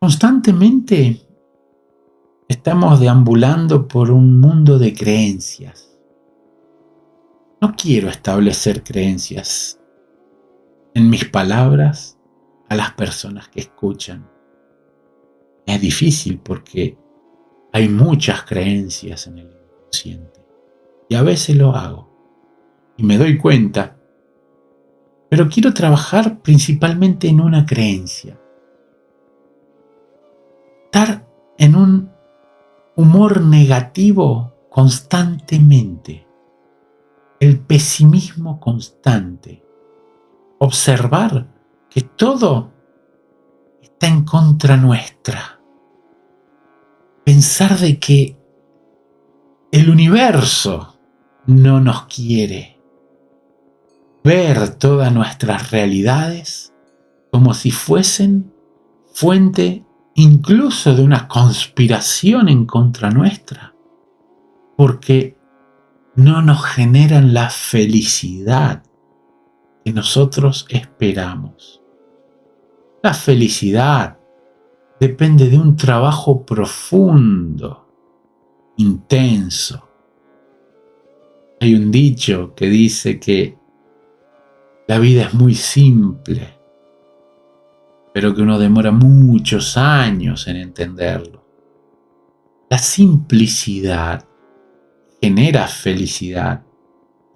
Constantemente estamos deambulando por un mundo de creencias. No quiero establecer creencias en mis palabras a las personas que escuchan. Es difícil porque hay muchas creencias en el inconsciente y a veces lo hago y me doy cuenta, pero quiero trabajar principalmente en una creencia. Estar en un humor negativo constantemente, el pesimismo constante, observar que todo está en contra nuestra, pensar de que el universo no nos quiere, ver todas nuestras realidades como si fuesen fuente incluso de una conspiración en contra nuestra, porque no nos generan la felicidad que nosotros esperamos. La felicidad depende de un trabajo profundo, intenso. Hay un dicho que dice que la vida es muy simple, pero que uno demora muchos años en entenderlo. La simplicidad genera felicidad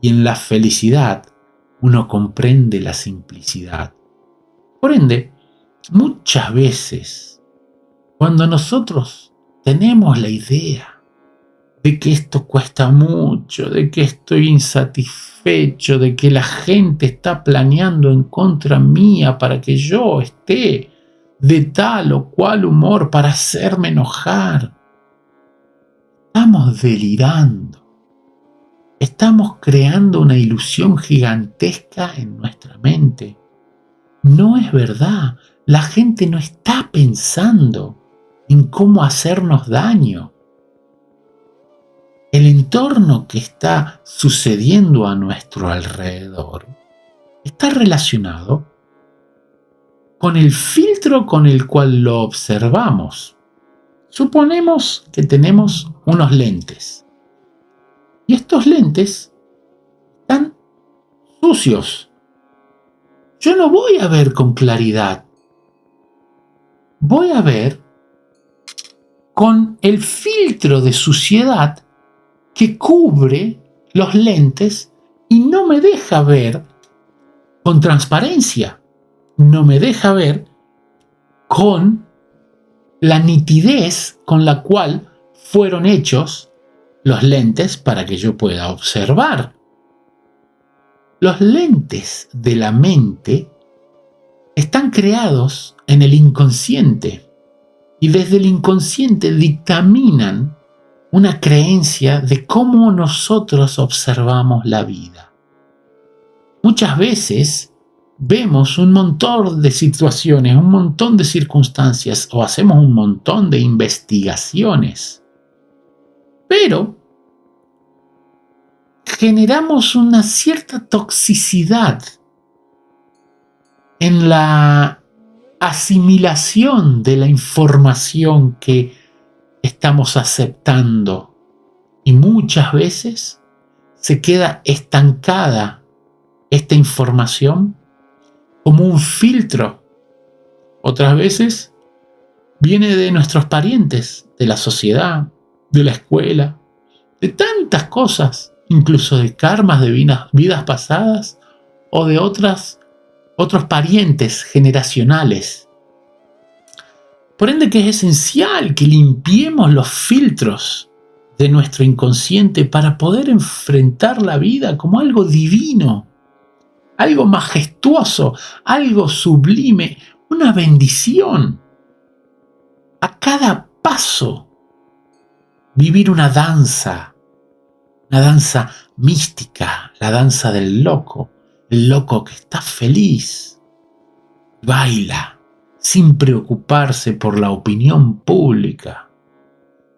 y en la felicidad uno comprende la simplicidad. Por ende, muchas veces, cuando nosotros tenemos la idea de que esto cuesta mucho, de que estoy insatisfecho, de que la gente está planeando en contra mía para que yo esté de tal o cual humor para hacerme enojar, estamos delirando. Estamos creando una ilusión gigantesca en nuestra mente. No es verdad. La gente no está pensando en cómo hacernos daño. El entorno que está sucediendo a nuestro alrededor está relacionado con el filtro con el cual lo observamos. Suponemos que tenemos unos lentes y estos lentes están sucios. Yo no voy a ver con claridad. Voy a ver con el filtro de suciedad que cubre los lentes y no me deja ver con transparencia, no me deja ver con la nitidez con la cual fueron hechos los lentes para que yo pueda observar. Los lentes de la mente están creados en el inconsciente y desde el inconsciente dictaminan una creencia de cómo nosotros observamos la vida. Muchas veces vemos un montón de situaciones, un montón de circunstancias o hacemos un montón de investigaciones, pero generamos una cierta toxicidad en la asimilación de la información que estamos aceptando y muchas veces se queda estancada esta información como un filtro. Otras veces viene de nuestros parientes, de la sociedad, de la escuela, de tantas cosas, incluso de karmas de vidas pasadas o de otros parientes generacionales. Por ende que es esencial que limpiemos los filtros de nuestro inconsciente para poder enfrentar la vida como algo divino, algo majestuoso, algo sublime, una bendición. A cada paso vivir una danza mística, la danza del loco, el loco que está feliz, baila sin preocuparse por la opinión pública,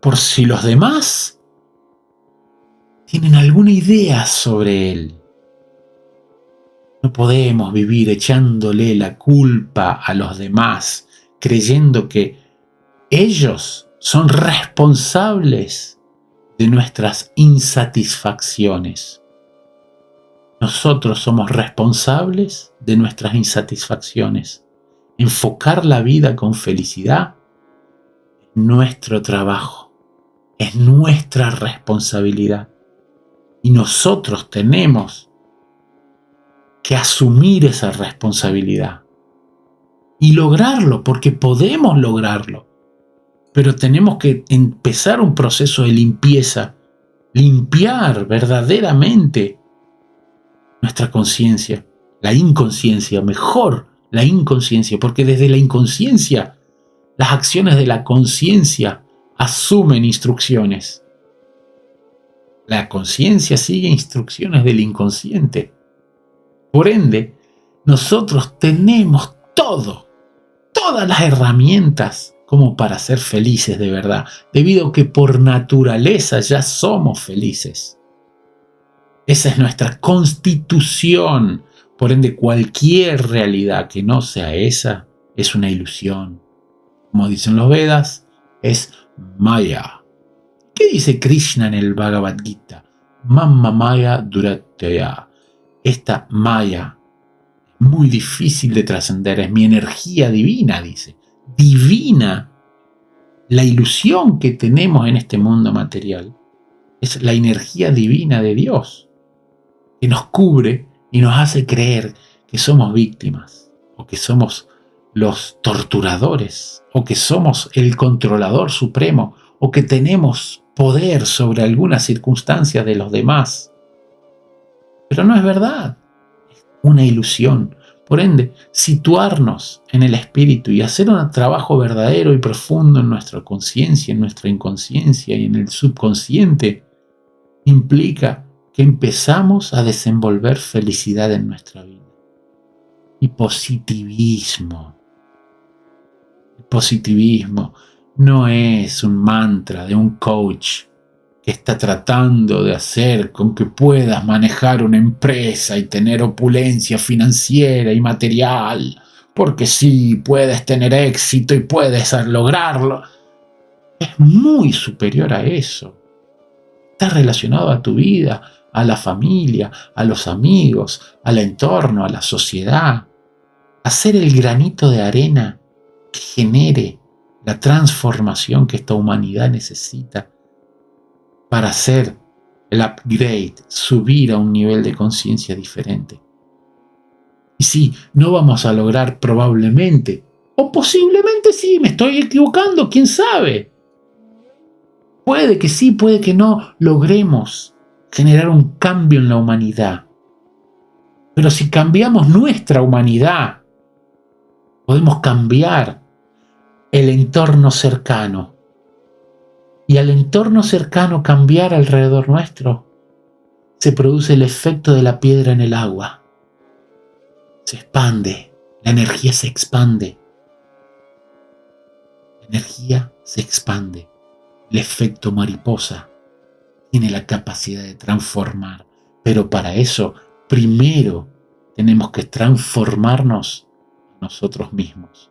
por si los demás tienen alguna idea sobre él. No podemos vivir echándole la culpa a los demás, creyendo que Ellos son responsables de nuestras insatisfacciones. Nosotros somos responsables de nuestras insatisfacciones. Enfocar la vida con felicidad es nuestro trabajo, es nuestra responsabilidad. Y nosotros tenemos que asumir esa responsabilidad y lograrlo, porque podemos lograrlo. Pero tenemos que empezar un proceso de limpieza, limpiar verdaderamente nuestra conciencia, la inconsciencia, mejor la inconsciencia, porque desde la inconsciencia las acciones de la conciencia asumen instrucciones. La conciencia sigue instrucciones del inconsciente. Por ende, nosotros tenemos todas las herramientas como para ser felices de verdad, debido a que por naturaleza ya somos felices. Esa es nuestra constitución. Por ende, cualquier realidad que no sea esa es una ilusión. Como dicen los Vedas, es Maya. ¿Qué dice Krishna en el Bhagavad Gita? Mamma Maya Duratya. Esta Maya es muy difícil de trascender, es mi energía divina, dice. Divina. La ilusión que tenemos en este mundo material es la energía divina de Dios, que nos cubre y nos hace creer que somos víctimas, o que somos los torturadores, o que somos el controlador supremo, o que tenemos poder sobre algunas circunstancias de los demás. Pero no es verdad, es una ilusión. Por ende, situarnos en el espíritu y hacer un trabajo verdadero y profundo en nuestra conciencia, en nuestra inconsciencia y en el subconsciente implica que empezamos a desenvolver felicidad en nuestra vida. Y positivismo. El positivismo no es un mantra de un coach que está tratando de hacer con que puedas manejar una empresa y tener opulencia financiera y material, porque sí, puedes tener éxito y puedes lograrlo. Es muy superior a eso. Está relacionado a tu vida, a la familia, a los amigos, al entorno, a la sociedad. Hacer el granito de arena que genere la transformación que esta humanidad necesita para hacer el upgrade, subir a un nivel de conciencia diferente. Y sí, no vamos a lograr probablemente, o posiblemente sí, me estoy equivocando, quién sabe. Puede que sí, puede que no logremos generar un cambio en la humanidad. Pero si cambiamos nuestra humanidad, podemos cambiar el entorno cercano. Y al entorno cercano cambiar alrededor nuestro, se produce el efecto de la piedra en el agua. Se expande, la energía se expande. La energía se expande. El efecto mariposa tiene la capacidad de transformar. Pero para eso, primero tenemos que transformarnos nosotros mismos.